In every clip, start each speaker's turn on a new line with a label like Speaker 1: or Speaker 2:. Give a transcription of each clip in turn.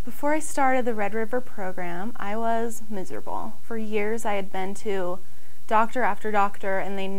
Speaker 1: Before I started the RedRiver program, I was miserable. For years I had been to doctor after doctor, and they were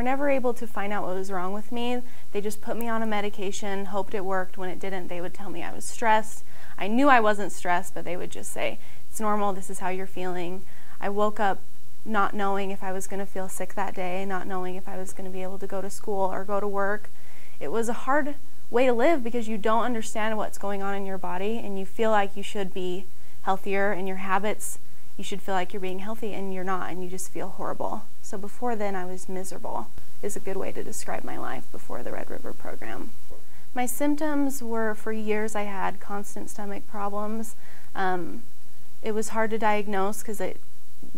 Speaker 1: never able to find out what was wrong with me. They just put me on a medication, hoped it worked. When it didn't, they would tell me I was stressed. I knew I wasn't stressed, but they would just say, it's normal, this is how you're feeling. I woke up not knowing if I was going to feel sick that day, not knowing if I was going to be able to go to school or go to work. It was a hard way to live because you don't understand what's going on in your body, and you feel like you should be healthier, and your habits, you should feel like you're being healthy, and you're not, and you just feel horrible. So before then, I was miserable, is a good way to describe my life before the RedRiver program. My symptoms were, for years, I had constant stomach problems. It was hard to diagnose because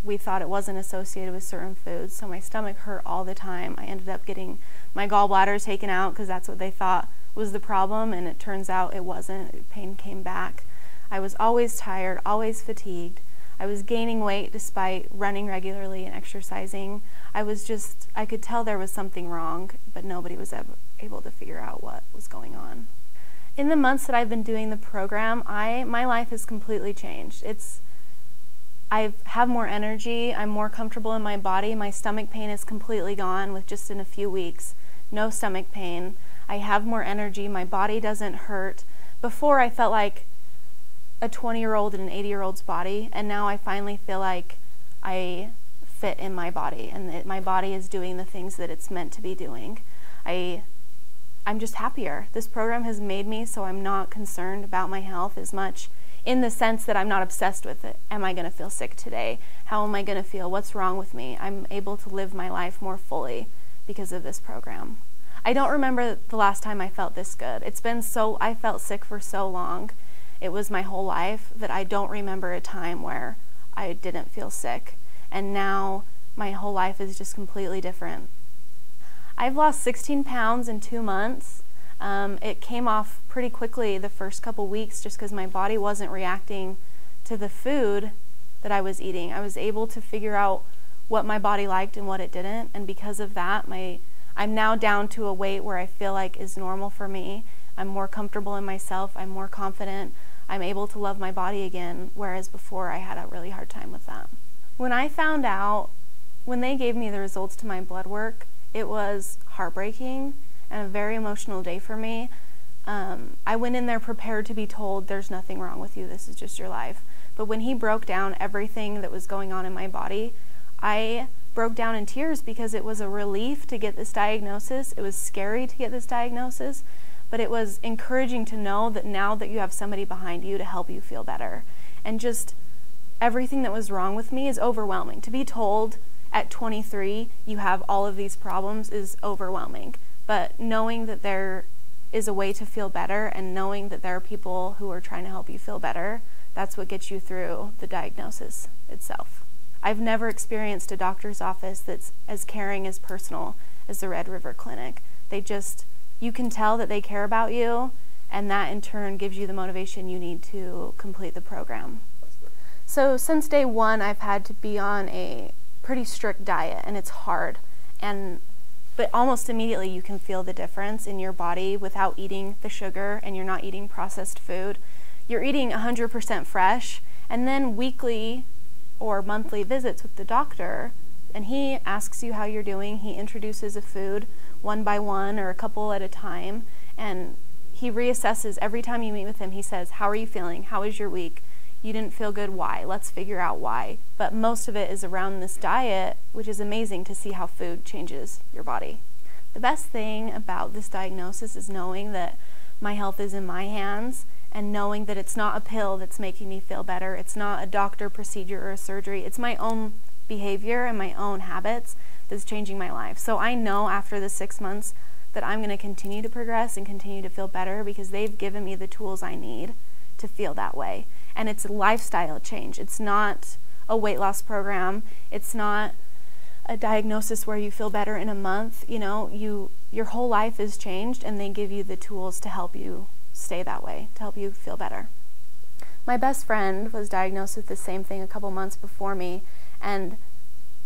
Speaker 1: we thought it wasn't associated with certain foods, so my stomach hurt all the time. I ended up getting my gallbladder taken out because that's what they thought was the problem, and it turns out it wasn't. Pain came back. I was always tired, always fatigued. I was gaining weight despite running regularly and exercising. I could tell there was something wrong, but nobody was ever able to figure out what was going on. In the months that I've been doing the program, my life has completely changed. I have more energy, I'm more comfortable in my body, my stomach pain is completely gone with just in a few weeks. No stomach pain. I have more energy, my body doesn't hurt. Before I felt like a 20-year-old in an 80-year-old's body, and now I finally feel like I fit in my body, and that my body is doing the things that it's meant to be doing. I'm just happier. This program has made me so I'm not concerned about my health as much, in the sense that I'm not obsessed with it. Am I going to feel sick today? How am I going to feel? What's wrong with me? I'm able to live my life more fully because of this program. I don't remember the last time I felt this good. I felt sick for so long. It was my whole life that I don't remember a time where I didn't feel sick. And now my whole life is just completely different. I've lost 16 pounds in 2 months. It came off pretty quickly the first couple weeks just because my body wasn't reacting to the food that I was eating. I was able to figure out what my body liked and what it didn't, and because of that, I'm now down to a weight where I feel like is normal for me. I'm more comfortable in myself, I'm more confident, I'm able to love my body again, whereas before I had a really hard time with that. When they gave me the results to my blood work, it was heartbreaking and a very emotional day for me. I went in there prepared to be told there's nothing wrong with you, this is just your life. But when he broke down everything that was going on in my body, I broke down in tears because it was a relief to get this diagnosis. It was scary to get this diagnosis, but it was encouraging to know that now that you have somebody behind you to help you feel better. And just everything that was wrong with me is overwhelming. To be told at 23 you have all of these problems is overwhelming. But knowing that there is a way to feel better and knowing that there are people who are trying to help you feel better, that's what gets you through the diagnosis itself. I've never experienced a doctor's office that's as caring, as personal as the RedRiver Clinic. You can tell that they care about you, and that in turn gives you the motivation you need to complete the program. So since day one, I've had to be on a pretty strict diet, and it's hard. But almost immediately you can feel the difference in your body without eating the sugar, and you're not eating processed food. You're eating 100% fresh, and then weekly or monthly visits with the doctor, and he asks you how you're doing. He introduces a food one by one or a couple at a time, and he reassesses every time you meet with him. He says, how are you feeling? How was your week? You didn't feel good, why? Let's figure out why. But most of it is around this diet, which is amazing to see how food changes your body. The best thing about this diagnosis is knowing that my health is in my hands, and knowing that it's not a pill that's making me feel better. It's not a doctor procedure or a surgery. It's my own behavior and my own habits that's changing my life. So I know after the 6 months that I'm going to continue to progress and continue to feel better because they've given me the tools I need to feel that way. And it's a lifestyle change. It's not a weight loss program. It's not a diagnosis where you feel better in a month. You know, your whole life is changed, and they give you the tools to help you stay that way, to help you feel better. My best friend was diagnosed with the same thing a couple months before me, and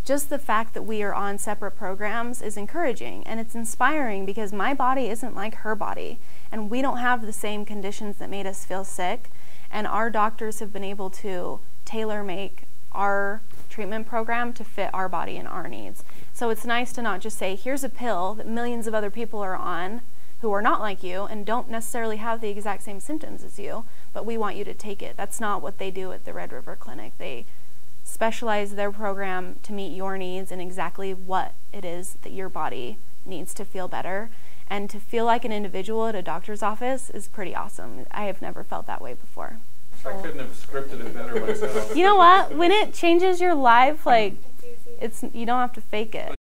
Speaker 1: just the fact that we are on separate programs is encouraging, and it's inspiring because my body isn't like her body, and we don't have the same conditions that made us feel sick, and our doctors have been able to tailor make our treatment program to fit our body and our needs. So it's nice to not just say, here's a pill that millions of other people are on who are not like you and don't necessarily have the exact same symptoms as you, but we want you to take it. That's not what they do at the RedRiver Clinic. They specialize their program to meet your needs and exactly what it is that your body needs to feel better. And to feel like an individual at a doctor's office is pretty awesome. I have never felt that way before.
Speaker 2: I couldn't have scripted it better myself.
Speaker 1: You know what? When it changes your life, like, you don't have to fake it.